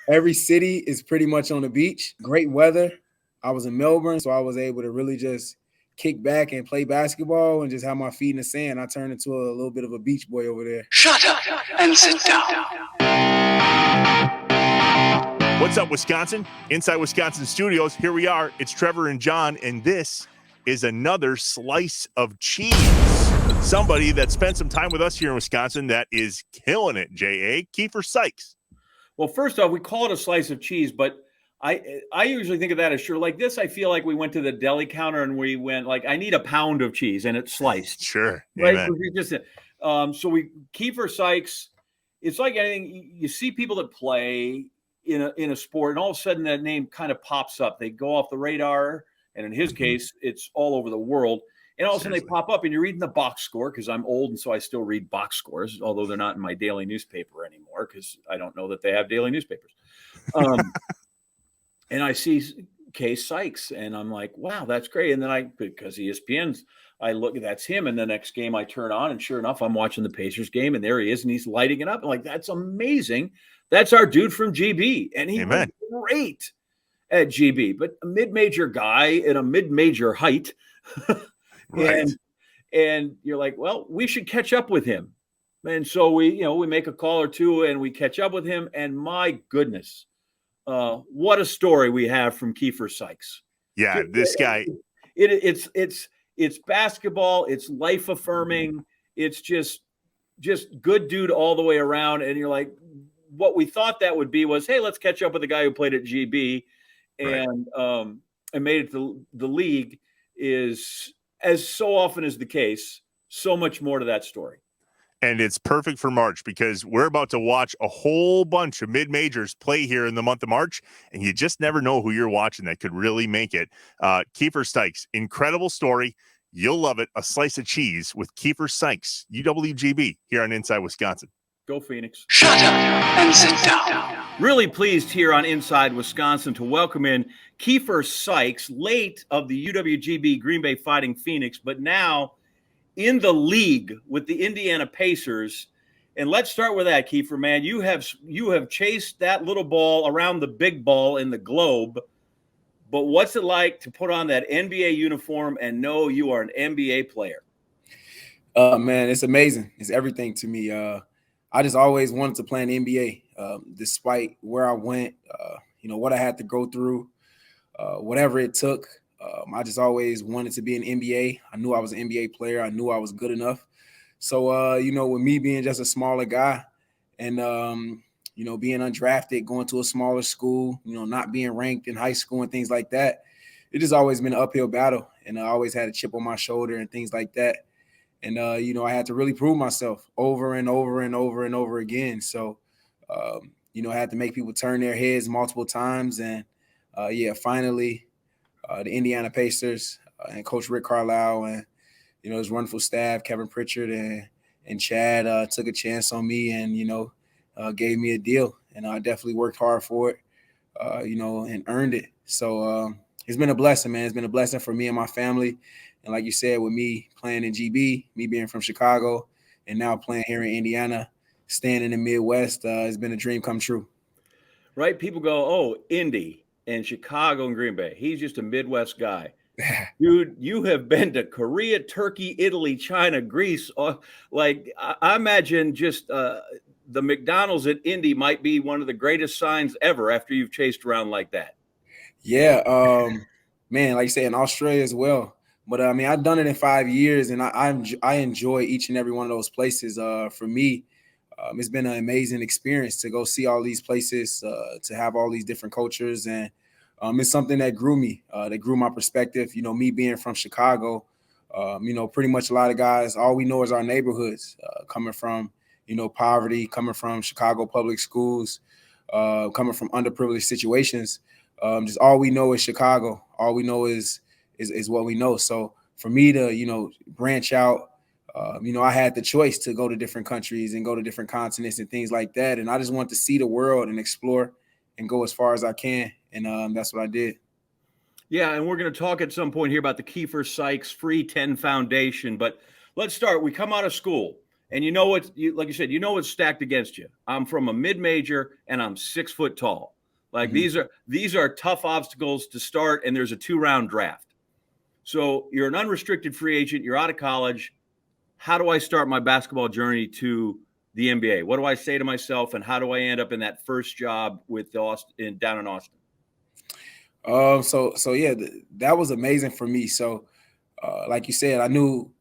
every city is pretty much on the beach. Great weather. I was in Melbourne, so I was able to really just kick back and play basketball and just have my feet in the sand. I turned into a little bit of a beach boy over there. Shut up and sit down. What's up, Wisconsin? Inside Wisconsin Studios, here we are. It's Trevor and John, and this is another slice of cheese. Somebody that spent some time with us here in Wisconsin that is killing it, J.A. Keifer Sykes. Well, first off, we call it a slice of cheese, but I usually think of that as sure. Like this, I feel like we went to the deli counter and we went like, I need a pound of cheese and it's sliced. Sure. Right. Keifer Sykes, it's like anything. You see people that play in a sport, and all of a sudden that name kind of pops up. They go off the radar, and in his case, it's all over the world. And all of a sudden they pop up, and you're reading the box score, because I'm old, and so I still read box scores, although they're not in my daily newspaper anymore, because I don't know that they have daily newspapers. And I see Keifer Sykes, and I'm like, wow, that's great. And then because ESPN's, I look, that's him. And the next game I turn on, and sure enough, I'm watching the Pacers game, and there he is, and he's lighting it up. I'm like, that's amazing. That's our dude from GB. And he was great at GB, but a mid-major guy at a mid-major height. Right. And you're like, well, we should catch up with him. And so we make a call or two and we catch up with him. And my goodness, what a story we have from Keifer Sykes. Yeah, this guy. It's basketball. It's life affirming. It's just good dude all the way around. And you're like, what we thought that would be was, hey, let's catch up with the guy who played at GB and made it to the league, is, as so often is the case, so much more to that story. And it's perfect for March, because we're about to watch a whole bunch of mid-majors play here in the month of March, and you just never know who you're watching that could really make it. Keifer Sykes, incredible story. You'll love it. A slice of cheese with Keifer Sykes, UWGB, here on Inside Wisconsin. Go Phoenix. Shut up and sit down. Really pleased here on Inside Wisconsin to welcome in Keifer Sykes, late of the UWGB Green Bay Fighting Phoenix, but now in the league with the Indiana Pacers. And let's start with that, Keifer, man. You have chased that little ball around the big ball in the globe, but what's it like to put on that NBA uniform and know you are an NBA player? Man, it's amazing. It's everything to me. I just always wanted to play in the NBA, despite where I went, what I had to go through, whatever it took. I just always wanted to be an NBA. I knew I was an NBA player. I knew I was good enough. So, with me being just a smaller guy and, being undrafted, going to a smaller school, not being ranked in high school and things like that, it just always been an uphill battle. And I always had a chip on my shoulder and things like that. And, I had to really prove myself over and over and over and over again. So, I had to make people turn their heads multiple times. And, finally, the Indiana Pacers and Coach Rick Carlisle and, his wonderful staff, Kevin Pritchard and Chad took a chance on me and, gave me a deal. And I definitely worked hard for it, and earned it. So it's been a blessing, man. It's been a blessing for me and my family. And like you said, with me playing in GB, me being from Chicago, and now playing here in Indiana, staying in the Midwest, it's been a dream come true. Right? People go, oh, Indy and Chicago and Green Bay. He's just a Midwest guy. Dude, you have been to Korea, Turkey, Italy, China, Greece. I imagine just the McDonald's at Indy might be one of the greatest signs ever after you've chased around like that. Yeah, man, like you say, in Australia as well. But, I've done it in 5 years, and I enjoy each and every one of those places. For me, it's been an amazing experience to go see all these places, to have all these different cultures. And it's something that grew me, that grew my perspective. Me being from Chicago, pretty much a lot of guys, all we know is our neighborhoods, coming from, poverty, coming from Chicago public schools, coming from underprivileged situations. Just all we know is Chicago. All we know is what we know. So for me to, branch out, I had the choice to go to different countries and go to different continents and things like that. And I just want to see the world and explore and go as far as I can. And that's what I did. Yeah, and we're going to talk at some point here about the Keifer Sykes Free 10 Foundation. But let's start. We come out of school, And you know what? Like you said, you know what's stacked against you. I'm from a mid-major, and I'm 6 foot tall. Like these are tough obstacles to start, and there's a 2-round draft. So you're an unrestricted free agent. You're out of college. How do I start my basketball journey to the NBA? What do I say to myself, and how do I end up in that first job with down in Austin? So yeah, that was amazing for me. So, like you said, I knew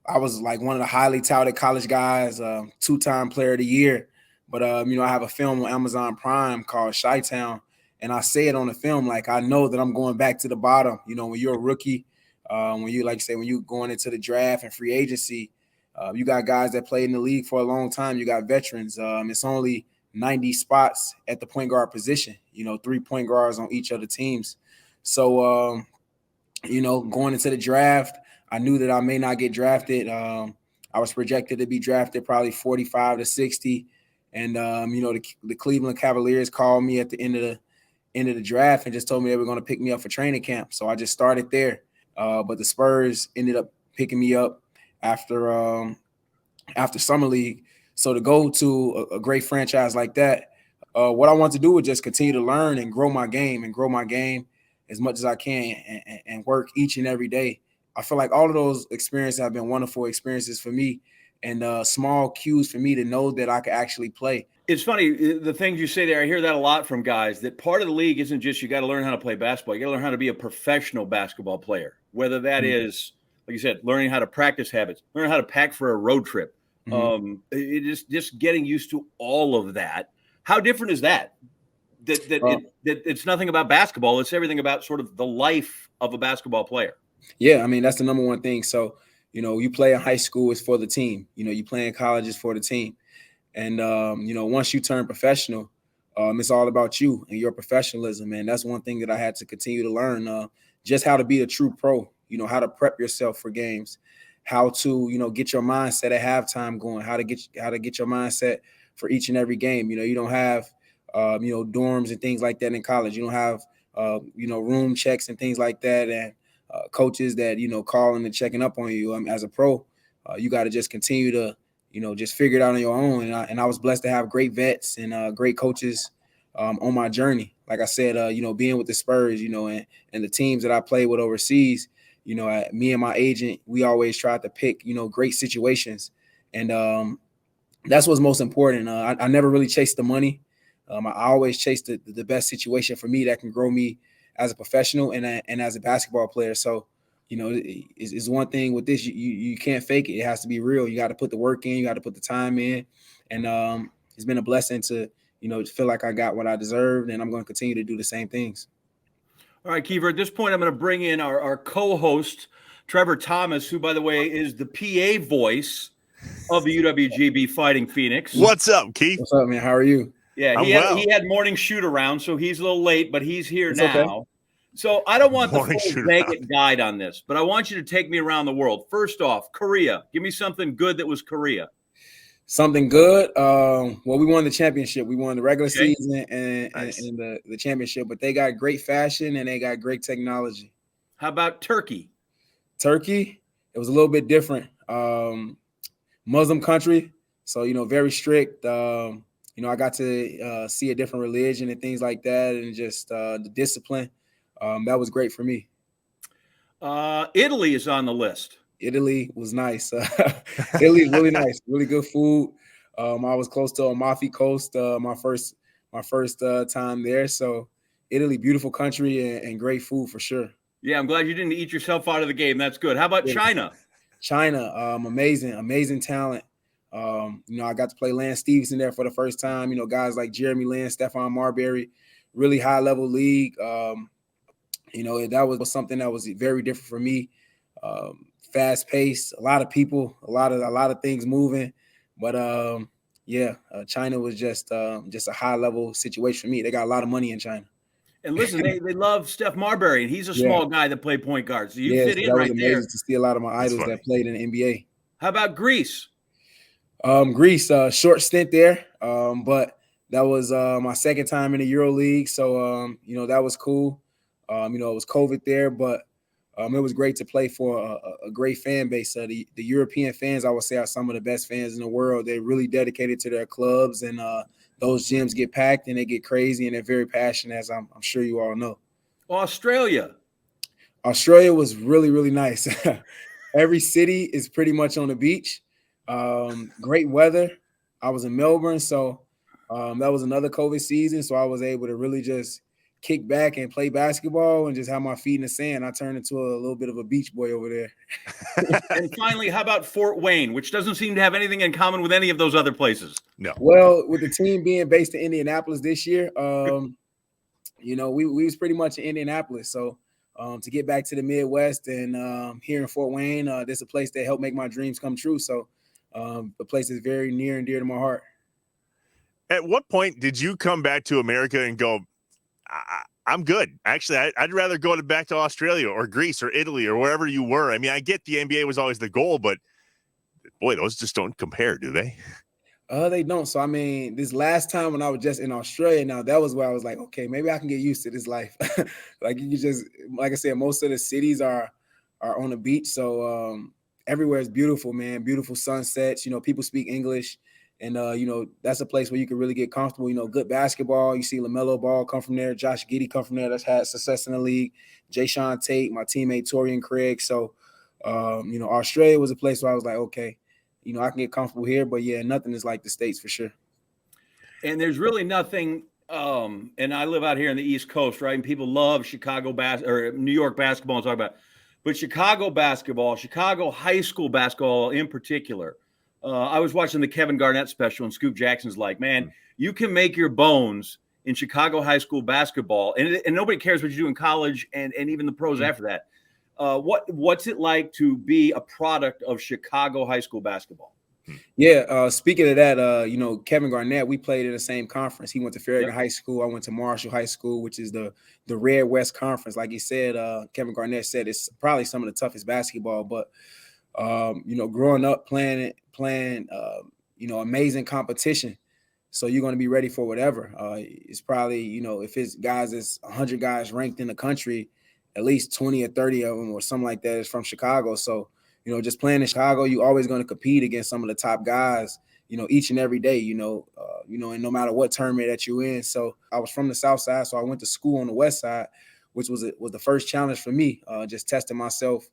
I was like one of the highly touted college guys, 2-time player of the year. But I have a film on Amazon Prime called Chi-Town, and I say it on the film like I know that I'm going back to the bottom. When you're a rookie, when you going into the draft and free agency, you got guys that played in the league for a long time. You got veterans. It's only 90 spots at the point guard position. 3 point guards on each of the teams. So going into the draft, I knew that I may not get drafted. I was projected to be drafted probably 45 to 60. And, the Cleveland Cavaliers called me at the end of the draft and just told me they were going to pick me up for training camp. So I just started there. But the Spurs ended up picking me up after summer league. So to go to a great franchise like that, what I want to do is just continue to learn and grow my game as much as I can and work each and every day. I feel like all of those experiences have been wonderful experiences for me and small cues for me to know that I could actually play. It's funny, the things you say there, I hear that a lot from guys, that part of the league isn't just you got to learn how to play basketball. You got to learn how to be a professional basketball player, whether that is, like you said, learning how to practice habits, learning how to pack for a road trip. It is just getting used to all of that. How different is that? It's nothing about basketball. It's everything about sort of the life of a basketball player. Yeah, I mean, that's the number one thing. So, you play in high school, it's for the team. You play in college, it's for the team. And, once you turn professional, it's all about you and your professionalism. And that's one thing that I had to continue to learn, just how to be a true pro, how to prep yourself for games, how to, get your mindset at halftime going, how to get your mindset for each and every game. You don't have, dorms and things like that in college. You don't have, room checks and things like that. And coaches that, calling and checking up on you. As a pro, you got to just continue to, just figure it out on your own. And I was blessed to have great vets and great coaches on my journey. Like I said, being with the Spurs, and the teams that I played with overseas, me and my agent, we always tried to pick, great situations. And that's what's most important. I never really chased the money. I always chased the best situation for me that can grow me as a professional and as a basketball player. So, it's one thing with this, you can't fake it. It has to be real. You got to put the work in, you got to put the time in. And it's been a blessing to, feel like I got what I deserved, and I'm going to continue to do the same things. All right, Keifer, at this point, I'm going to bring in our co-host, Trevor Thomas, who, by the way, is the PA voice of the UWGB Fighting Phoenix. What's up, Keith? What's up, man? How are you? Yeah, he had morning shoot around, so he's a little late, but he's here now. Okay. So I don't want the full Vegas guide on this, but I want you to take me around the world. First off, Korea. Give me something good that was Korea. Something good? Well, we won the championship. We won the regular season and the championship, but they got great fashion and they got great technology. How about Turkey? Turkey, it was a little bit different. Muslim country, so, very strict. I got to see a different religion and things like that, and just the discipline. That was great for me. Italy is on the list. Italy was nice. Italy is really nice, really good food. I was close to Amalfi Coast my first time there. So Italy, beautiful country and great food for sure. Yeah, I'm glad you didn't eat yourself out of the game. That's good. How about China? China, amazing talent. I got to play Lance Stevenson there for the first time. Guys like Jeremy Lin, Stephon Marbury, really high level league. That was something that was very different for me. Fast paced, a lot of people, a lot of things moving. But China was just a high level situation for me. They got a lot of money in China. And listen, they love Steph Marbury, and he's a small guy that played point guard. So you fit in right there. That was amazing to see a lot of my idols that played in the NBA. How about Greece? Greece, short stint there, but that was my second time in the Euro League. So, that was cool. It was COVID there, but it was great to play for a great fan base. The European fans, I would say, are some of the best fans in the world. They're really dedicated to their clubs, and those gyms get packed and they get crazy, and they're very passionate, as I'm sure you all know. Australia was really, really nice. Every city is pretty much on the beach. Great weather. I was in Melbourne, so that was another COVID season, so I was able to really just kick back and play basketball and just have my feet in the sand. I turned into a little bit of a beach boy over there. And finally, how about Fort Wayne, which doesn't seem to have anything in common with any of those other places? No. Well, with the team being based in Indianapolis this year, we was pretty much in Indianapolis. So to get back to the Midwest and here in Fort Wayne, this is a place that helped make my dreams come true. So the place is very near and dear to my heart. At what point did you come back to America and go, I'm good? Actually, I'd rather go back to Australia or Greece or Italy or wherever you were. I mean, I get the NBA was always the goal, but boy, those just don't compare, do they? They don't. So, I mean, this last time when I was just in Australia, now that was where I was like, okay, maybe I can get used to this life. Like you just, like I said, most of the cities are on the beach. So everywhere is beautiful, man. Beautiful sunsets. People speak English. And, that's a place where you can really get comfortable. Good basketball. You see LaMelo Ball come from there. Josh Giddey come from there. That's had success in the league. Jay Sean Tate, my teammate Torian Craig. So, Australia was a place where I was like, okay, I can get comfortable here. But, yeah, nothing is like the States for sure. And there's really nothing and I live out here on the East Coast, right? And people love or New York basketball and talk about it. But Chicago basketball, Chicago high school basketball in particular, I was watching the Kevin Garnett special, and Scoop Jackson's like, man, you can make your bones in Chicago high school basketball, and nobody cares what you do in college and even the pros after that. What's it like to be a product of Chicago high school basketball? Yeah, speaking of that, Kevin Garnett, we played in the same conference. He went to Farragut High School. I went to Marshall High School, which is the Red West Conference. Like he said, Kevin Garnett said it's probably some of the toughest basketball, but growing up playing, amazing competition. So you're going to be ready for whatever. It's probably, if it's guys, it's 100 guys ranked in the country, at least 20 or 30 of them or something like that is from Chicago. So, just playing in Chicago, you're always going to compete against some of the top guys, each and every day, and no matter what tournament that you're in. So I was from the South Side, so I went to school on the West Side, which was the first challenge for me, just testing myself,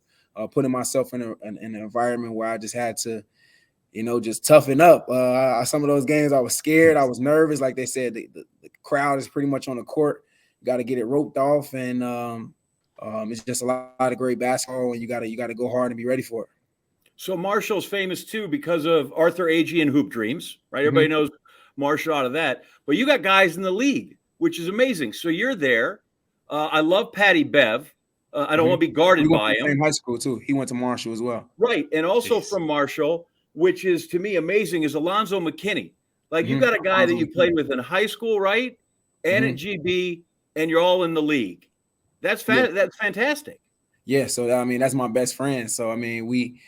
putting myself in an environment where I just had to, just toughen up. Some of those games I was scared. I was nervous. Like they said, the crowd is pretty much on the court. You got to get it roped off. And it's just a lot of great basketball, and you got to go hard and be ready for it. So Marshall's famous too because of Arthur Agee and Hoop Dreams, right? Everybody knows Marshall out of that. But you got guys in the league, which is amazing. So you're there. I love Patty Bev. I don't want to be guarded by him. Same high school too. He went to Marshall as well. Right, and also from Marshall, which is to me amazing, is Alonzo McKinney. Like you got a guy that you played with in high school, right, and at GB, and you're all in the league. That's That's fantastic. Yeah, so I mean that's my best friend. So I mean we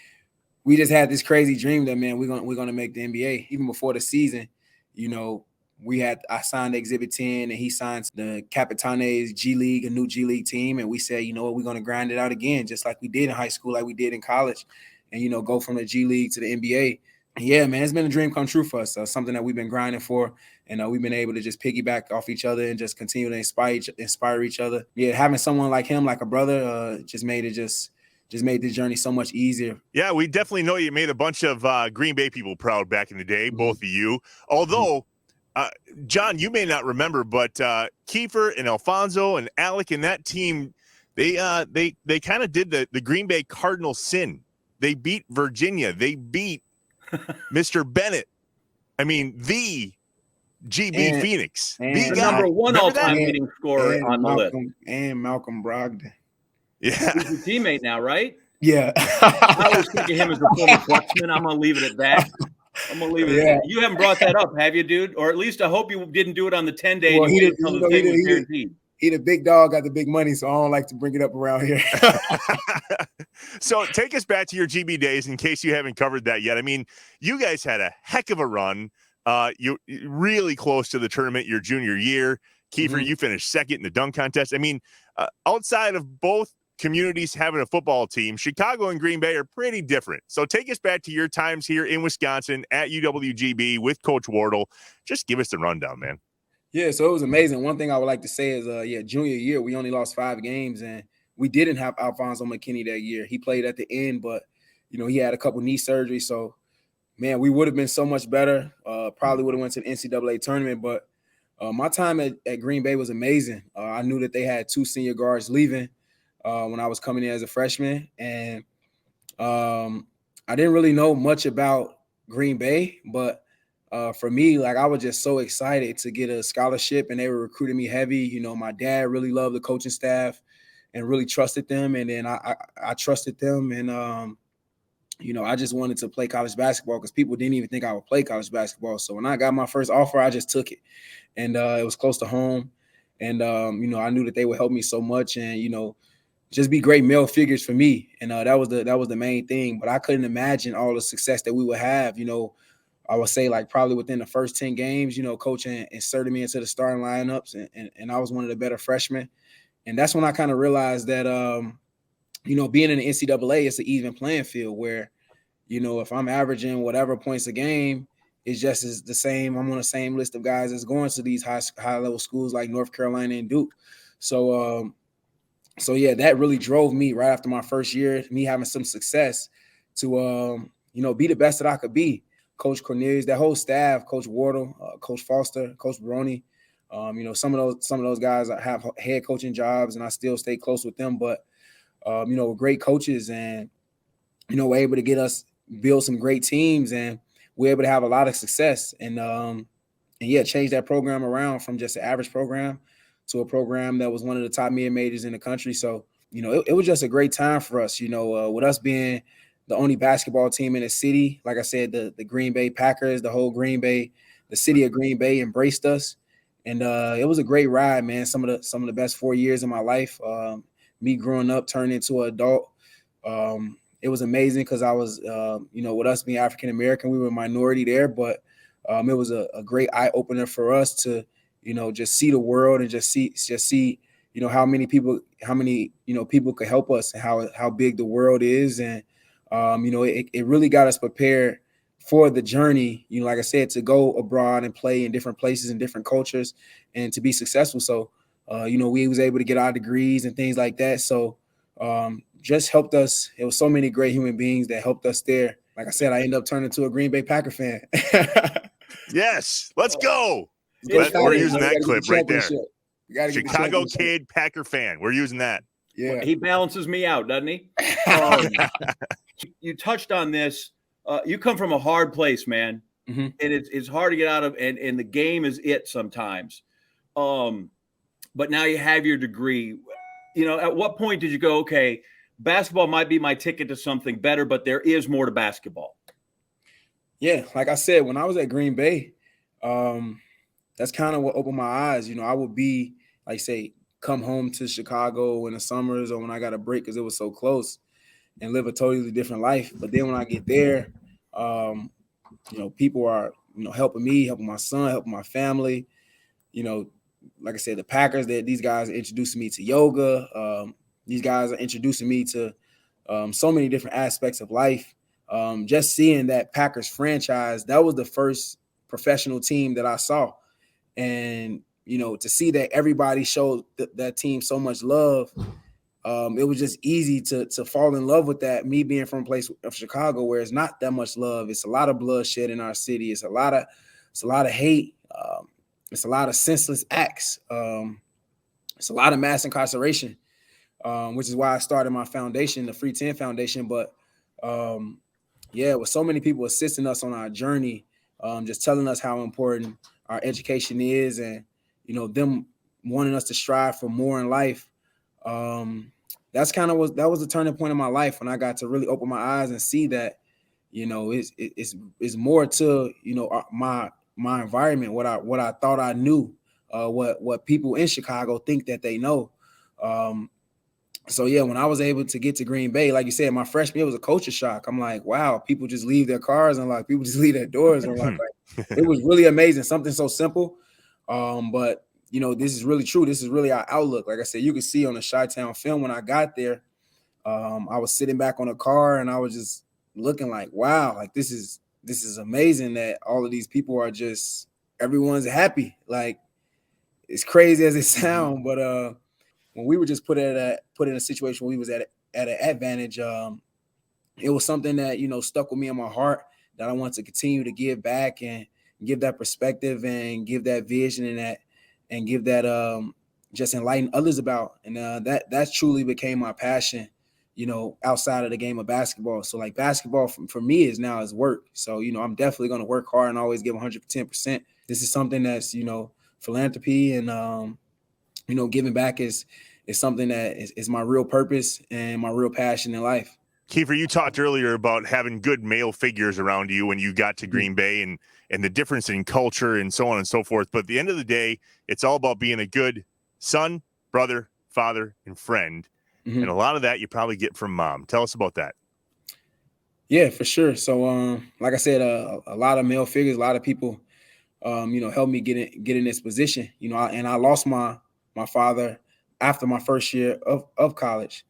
just had this crazy dream that man we're gonna make the NBA. Even before the season, I signed Exhibit 10 and he signed the Capitanes G League, a new G League team, and we said, we're gonna grind it out again, just like we did in high school, like we did in college, and go from the G League to the NBA. And yeah, man, it's been a dream come true for us. Something that we've been grinding for, and we've been able to just piggyback off each other and just continue to inspire each other. Yeah, having someone like him, like a brother, just made the journey so much easier. Yeah, we definitely know you made a bunch of Green Bay people proud back in the day, both of you. Although, John, you may not remember, but Keifer and Alfonso and Alec and that team, they kind of did the Green Bay Cardinal sin. They beat Virginia. They beat Mr. Bennett. I mean, the GB Phoenix. The number one all-time leading scorer on the list. And Malcolm Brogdon. Yeah. He's your teammate now, right? Yeah. I always think of him as a former Bucksman. I'm going to leave it at that. You haven't brought that up, have you, dude? Or at least I hope you didn't do it on the 10-day. Well, he the big dog, got the big money, so I don't like to bring it up around here. So take us back to your GB days in case you haven't covered that yet. I mean, you guys had a heck of a run. You really close to the tournament your junior year. Keifer, you finished second in the dunk contest. I mean, outside of both communities having a football team, Chicago and Green Bay are pretty different. So take us back to your times here in Wisconsin at UWGB with Coach Wardle. Just give us the rundown, man. Yeah, so it was amazing. One thing I would like to say is, junior year, we only lost 5 games, and we didn't have Alfonso McKinney that year. He played at the end, but, he had a couple knee surgeries. So, man, we would have been so much better. Probably would have went to the NCAA tournament, but my time at Green Bay was amazing. I knew that they had 2 senior guards leaving when I was coming in as a freshman, and I didn't really know much about Green Bay, but for me, like, I was just so excited to get a scholarship, and they were recruiting me heavy. My dad really loved the coaching staff and really trusted them, and then I trusted them, and I just wanted to play college basketball because people didn't even think I would play college basketball. So when I got my first offer, I just took it, and it was close to home, and I knew that they would help me so much, and just be great male figures for me, and that was the main thing. But I couldn't imagine all the success that we would have. I would say, like, probably within the first 10 games, Coach inserted me into the starting lineups, and I was one of the better freshmen. And that's when I kind of realized that, being in the NCAA, it's an even playing field where, if I'm averaging whatever points a game, it's just as the same. I'm on the same list of guys that's going to these high-level schools like North Carolina and Duke. So yeah, that really drove me right after my first year, me having some success, to, be the best that I could be. Coach Cornelius, that whole staff, Coach Wardle, Coach Foster, Coach Baroni, some of those guys have head coaching jobs, and I still stay close with them. But great coaches, and we're able to get us build some great teams, and we're able to have a lot of success, and change that program around from just an average program to a program that was one of the top mid majors in the country. So it was just a great time for us. With us being the only basketball team in the city. Like I said, the Green Bay Packers, the whole Green Bay, the city of Green Bay embraced us. And it was a great ride, man. Some of the best 4 years of my life. Me growing up, turning into an adult. It was amazing because I was, with us being African-American, we were a minority there, but it was a great eye-opener for us to, just see the world and just see, how many people could help us, and how big the world is. And, it really got us prepared for the journey, like I said, to go abroad and play in different places and different cultures and to be successful. So, we was able to get our degrees and things like that. So, just helped us. It was so many great human beings that helped us there. Like I said, I ended up turning into a Green Bay Packer fan. Yes, let's go. We're using that clip right there. Chicago kid, Packer fan. We're using that. Yeah, he balances me out, doesn't he? You touched on this. You come from a hard place, man, and it's hard to get out of. And the game is it sometimes. But now you have your degree. At what point did you go, okay, basketball might be my ticket to something better, but there is more to basketball? Yeah, like I said, when I was at Green Bay, that's kind of what opened my eyes. I would be, like, say, come home to Chicago in the summers or when I got a break because it was so close, and live a totally different life. But then when I get there, people are, helping me, helping my son, helping my family. Like I said, the Packers, these guys are introducing me to yoga. These guys are introducing me to so many different aspects of life. Just seeing that Packers franchise, that was the first professional team that I saw. And, to see that everybody showed that team so much love, it was just easy to fall in love with that. Me being from a place of Chicago where it's not that much love. It's a lot of bloodshed in our city. It's a lot of hate. It's a lot of senseless acts. It's a lot of mass incarceration, which is why I started my foundation, the Free 10 Foundation. But with so many people assisting us on our journey, just telling us how important our education is, and them wanting us to strive for more in life. That was the turning point in my life when I got to really open my eyes and see that, it's more to, my environment, what I thought I knew, what people in Chicago think that they know. So yeah, when I was able to get to Green Bay, like you said, my freshman year was a culture shock. I'm like, wow, people just leave their cars and people just leave their doors. And like it was really amazing. Something so simple. But this is really true. This is really our outlook. Like I said, you can see on the Chi-Town film when I got there, I was sitting back on a car and I was just looking like, wow, like this is amazing that all of these people are just, everyone's happy. Like, it's crazy as it sounds, but when we were just put in a situation where we was at an advantage, it was something that, stuck with me in my heart, that I want to continue to give back and give that perspective and give that vision and give that just enlighten others about. And that truly became my passion, outside of the game of basketball. So like basketball for me is work. So, I'm definitely going to work hard and always give 110%. This is something that's, philanthropy and, giving back is something that is my real purpose and my real passion in life. Keifer, you talked earlier about having good male figures around you when you got to Green Bay and the difference in culture and so on and so forth. But at the end of the day, it's all about being a good son, brother, father, and friend. Mm-hmm. And a lot of that you probably get from mom. Tell us about that. Yeah, for sure. So, like I said, a lot of male figures, a lot of people, helped me get in this position. I lost my father after my first year of college.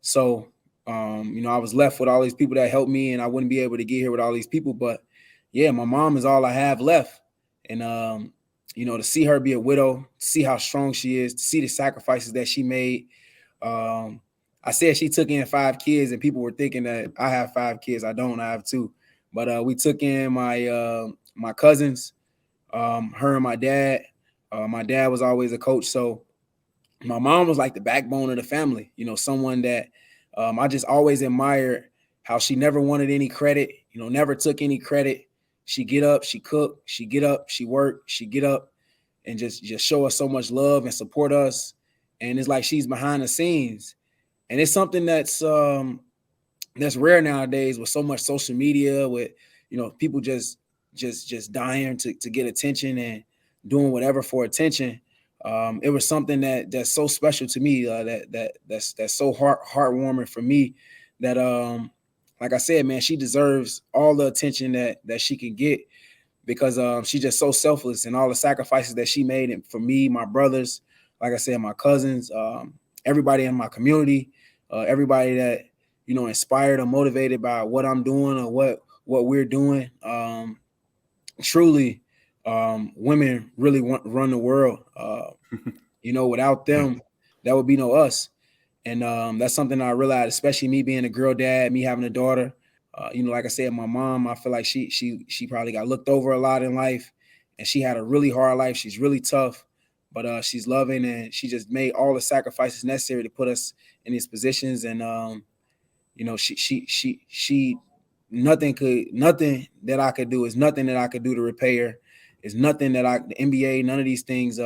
So, I was left with all these people that helped me, and I wouldn't be able to get here with all these people. But yeah, my mom is all I have left. And, to see her be a widow, to see how strong she is, to see the sacrifices that she made. I said she took in 5 kids, and people were thinking that I have 5 kids. I don't. I have 2. But we took in my cousins, her and my dad. My dad was always a coach. So my mom was like the backbone of the family, someone that I just always admired how she never wanted any credit, never took any credit. She get up, she cook, she get up, she work, she get up and just show us so much love and support us. And it's like she's behind the scenes. And it's something that's rare nowadays with so much social media, with, people just dying to get attention and doing whatever for attention. It was something that's so special to me, that's so heartwarming for me, that like I said, man, she deserves all the attention that she can get, because she's just so selfless, and all the sacrifices that she made, and for me, my brothers, like I said, my cousins, everybody in my community, everybody that inspired or motivated by what I'm doing or what we're doing. Truly, women really run the world. Without them, there would be no us. And that's something I realized, especially me being a girl dad, me having a daughter. Like I said, my mom, I feel like she probably got looked over a lot in life, and she had a really hard life. She's really tough, but she's loving, and she just made all the sacrifices necessary to put us in these positions. And she nothing that I could do is nothing that I could do to repay her. It's nothing that the NBA, none of these things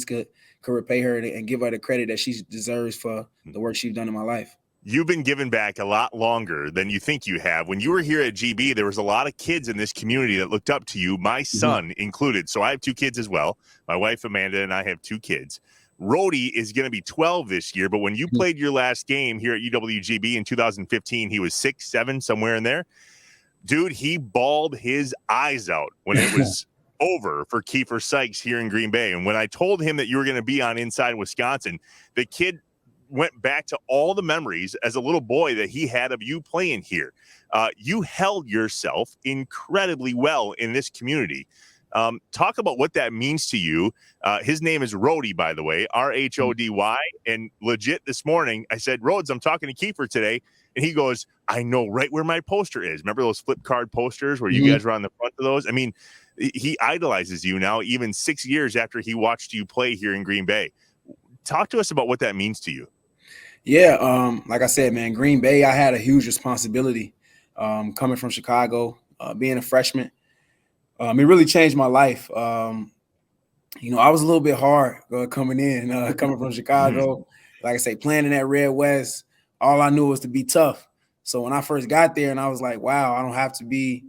could repay her and give her the credit that she deserves for the work she's done in my life. You've been giving back a lot longer than you think you have. When you were here at GB, there was a lot of kids in this community that looked up to you, my son included. So I have 2 kids as well. My wife, Amanda, and I have 2 kids. Rhodey is going to be 12 this year, but when you played your last game here at UWGB in 2015, he was 6, 7, somewhere in there. Dude, he bawled his eyes out when it was over for Keifer Sykes here in Green Bay. And when I told him that you were going to be on Inside Wisconsin, the kid went back to all the memories as a little boy that he had of you playing here. You held yourself incredibly well in this community. Talk about what that means to you. His name is Rhodey, by the way, Rhody. And legit this morning, I said, Rhodes, I'm talking to Keifer today. And he goes, I know right where my poster is. Remember those flip card posters where you guys were on the front of those? I mean, he idolizes you now, even 6 years after he watched you play here in Green Bay. Talk to us about what that means to you. Yeah, like I said, man, Green Bay, I had a huge responsibility coming from Chicago, being a freshman. It really changed my life. I was a little bit hard coming in, coming from Chicago. Like I say, playing in that Red West, all I knew was to be tough. So when I first got there, and I was like, wow, I don't have to be,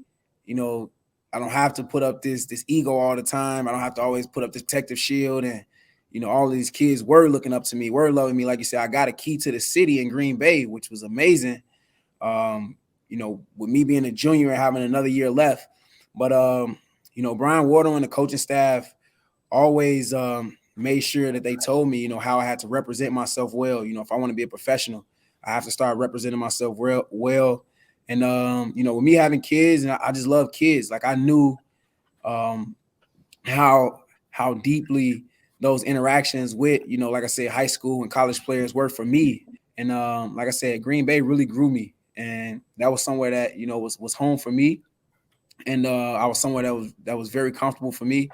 I don't have to put up this ego all the time. I don't have to always put up this protective shield. And, all of these kids were looking up to me, were loving me. Like you said, I got a key to the city in Green Bay, which was amazing. With me being a junior and having another year left. But, Brian Wardle and the coaching staff always made sure that they told me, how I had to represent myself well. If I want to be a professional, I have to start representing myself well. And, with me having kids, and I just love kids. Like I knew how deeply those interactions with, like I said, high school and college players were for me. And like I said, Green Bay really grew me. And that was somewhere that, was home for me. And I was somewhere that was very comfortable for me.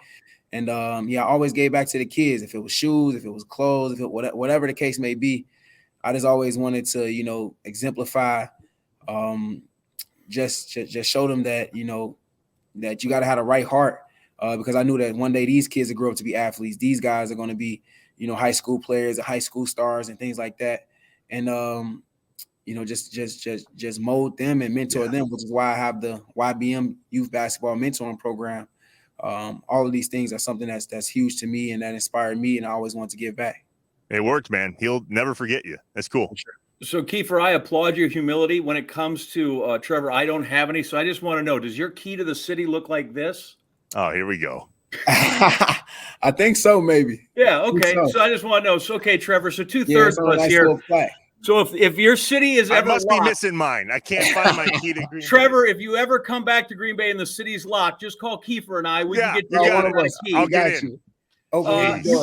And I always gave back to the kids. If it was shoes, if it was clothes, if it whatever the case may be, I just always wanted to, exemplify, just show them that, that you got to have the right heart, because I knew that one day these kids will grow up to be athletes. These guys are going to be, high school players and high school stars and things like that. And, just mold them and mentor them, which is why I have the YBM Youth Basketball Mentoring Program. All of these things are something that's huge to me and that inspired me, and I always want to give back. It worked, man. He'll never forget you. That's cool. Sure. So, Keifer, I applaud your humility when it comes to Trevor. I don't have any, so I just want to know, does your key to the city look like this? Oh, here we go. I think so, maybe. Yeah, okay. So I just want to know. So, okay, Trevor, so two-thirds of us nice here. So if your city is ever I must locked, be missing mine. I can't find my key to Green Trevor, Bay. if you ever come back to Green Bay and the city's locked, just call Keifer and I. We can get you got it. key. I'll get in.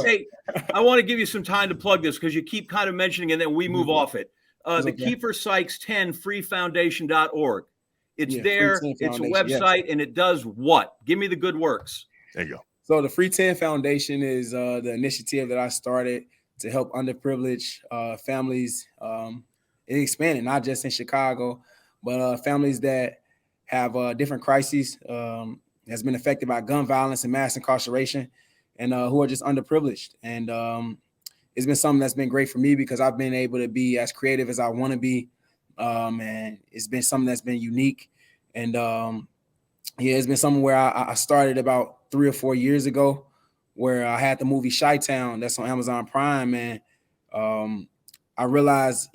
Hey, I want to give you some time to plug this because you keep kind of mentioning it, and then we move off it. The Keifer Sykes 10 freefoundation.org. It's there. It's a website, and it does what? Give me the good works. There you go. So the Free 10 Foundation is the initiative that I started to help underprivileged families. It expanded, not just in Chicago, but families that have different crises, has been affected by gun violence and mass incarceration, and who are just underprivileged. And it's been something that's been great for me because I've been able to be as creative as I want to be. And it's been something that's been unique. And it's been something where I started about 3 or 4 years ago, where I had the movie Chi-Town that's on Amazon Prime. And I realized,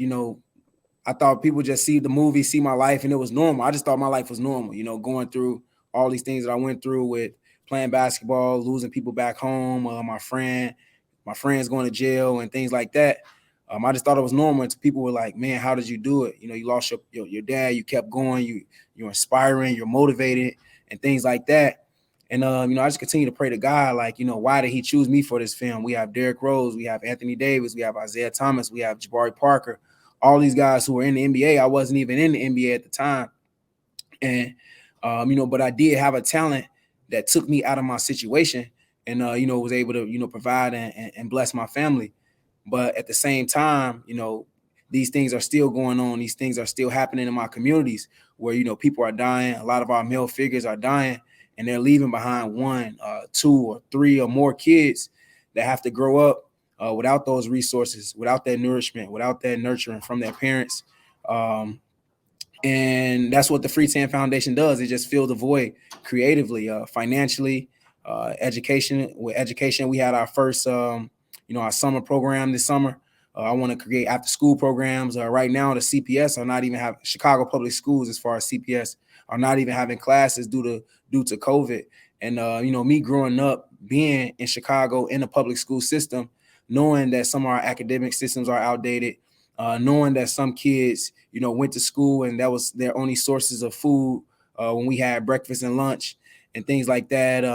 I thought people just see the movie, see my life, and it was normal. I just thought my life was normal, going through all these things that I went through with playing basketball, losing people back home, my friends going to jail and things like that. I just thought it was normal. And people were like, man, how did you do it? You lost your dad, you kept going, you're inspiring, you're motivated and things like that. And, I just continue to pray to God, like, why did he choose me for this film? We have Derrick Rose, we have Anthony Davis, we have Isaiah Thomas, we have Jabari Parker, all these guys who were in the NBA. I wasn't even in the NBA at the time. And, but I did have a talent that took me out of my situation and, was able to, provide and bless my family. But at the same time, these things are still going on. These things are still happening in my communities where, people are dying. A lot of our male figures are dying and they're leaving behind 1, 2, or 3 or more kids that have to grow up without those resources, without that nourishment, without that nurturing from their parents. And that's what the Free 10 Foundation does. It just fills the void creatively, financially, education. With education, we had our first, our summer program this summer. I want to create after school programs. Right now, the CPS are not even have Chicago public schools as far as CPS are not even having classes due to COVID. And, me growing up, being in Chicago in the public school system, knowing that some of our academic systems are outdated, knowing that some kids, went to school and that was their only sources of food when we had breakfast and lunch and things like that.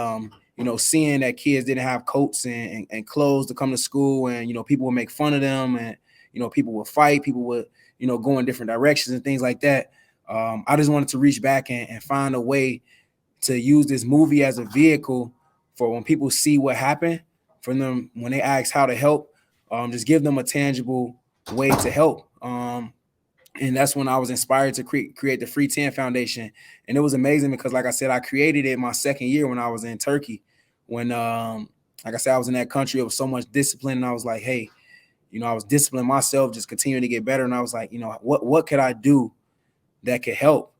Seeing that kids didn't have coats and clothes to come to school and, people would make fun of them and, people would fight, people would, go in different directions and things like that. I just wanted to reach back and find a way to use this movie as a vehicle for when people see what happened, for them when they ask how to help, just give them a tangible way to help. And that's when I was inspired to create the Free 10 Foundation. And it was amazing because, like I said, I created it my second year when I was in Turkey. When, like I said, I was in that country, it was so much discipline. And I was like, hey, I was disciplining myself, just continuing to get better. And I was like, what could I do that could help?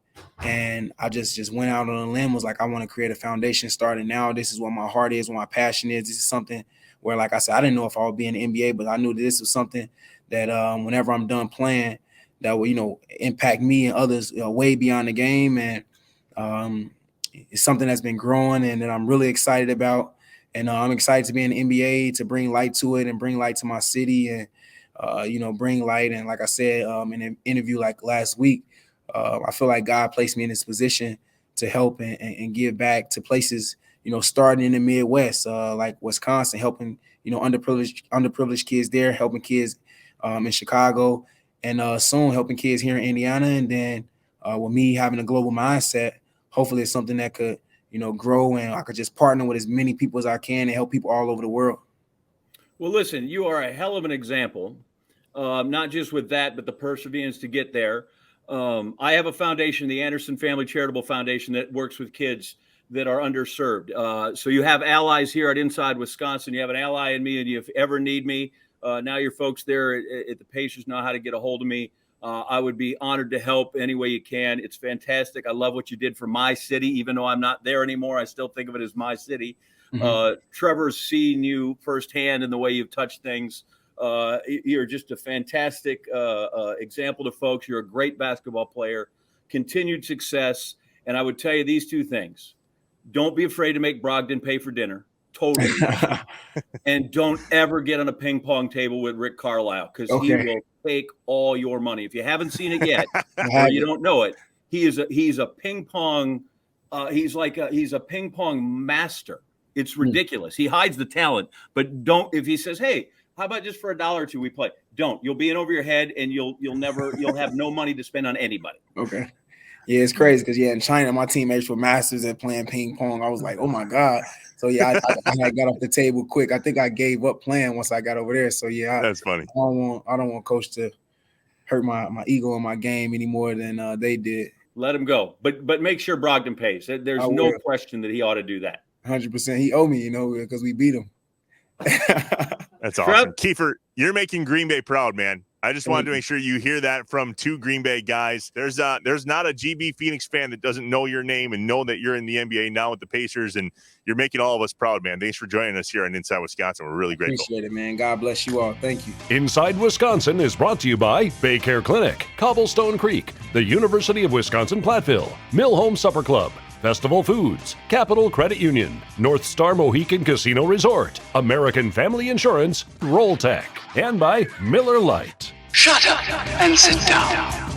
And I just went out on a limb, was like, I want to create a foundation starting now. This is what my heart is, what my passion is. This is something where, like I said, I didn't know if I would be in the NBA, but I knew that this was something that whenever I'm done playing, that will, impact me and others way beyond the game. And it's something that's been growing and that I'm really excited about. And I'm excited to be in the NBA, to bring light to it and bring light to my city and, bring light. And like I said in an interview like last week, I feel like God placed me in this position to help and give back to places, starting in the Midwest, like Wisconsin, helping, underprivileged kids there, helping kids in Chicago, and soon helping kids here in Indiana. And then with me having a global mindset, hopefully it's something that could, grow, and I could just partner with as many people as I can and help people all over the world. Well, listen, you are a hell of an example, not just with that, but the perseverance to get there. I have a foundation, the Anderson Family Charitable Foundation, that works with kids that are underserved. So you have allies here at Inside Wisconsin. You have an ally in me, and if you ever need me, now your folks there at the Pacers know how to get a hold of me. I would be honored to help any way you can. It's fantastic. I love what you did for my city. Even though I'm not there anymore, I still think of it as my city. Trevor's seen you firsthand in the way you've touched things. You're just a fantastic example to folks. You're a great basketball player, continued success. And I would tell you these two things. Don't be afraid to make Brogdon pay for dinner. Totally. And don't ever get on a ping pong table with Rick Carlisle, because he will take all your money. If you haven't seen it yet, or you don't know it, he's a ping pong. He's a ping pong master. It's ridiculous. He hides the talent, but don't. If he says, "Hey, how about just for $1 or $2 we play?" Don't. You'll be in over your head, and you'll have no money to spend on anybody. Okay. Yeah, it's crazy because in China, my teammates were masters at playing ping pong. I was like, oh my God. So I got off the table quick. I think I gave up playing once I got over there. So that's funny. I don't want coach to hurt my ego in my game any more than they did. Let him go, but make sure Brogdon pays. There's no question that he ought to do that. 100%. He owe me, because we beat him. That's awesome. Keifer, you're making Green Bay proud, man. I just wanted to make sure you hear that from two Green Bay guys. There's not a GB Phoenix fan that doesn't know your name and know that you're in the NBA now with the Pacers, and you're making all of us proud, man. Thanks for joining us here on Inside Wisconsin. We're really grateful. Appreciate it, man. God bless you all. Thank you. Inside Wisconsin is brought to you by Bay Care Clinic, Cobblestone Creek, the University of Wisconsin-Platteville, Mill Home Supper Club, Festival Foods, Capital Credit Union, North Star Mohican Casino Resort, American Family Insurance, Roll Tech, and by Miller Lite. Shut up and sit down.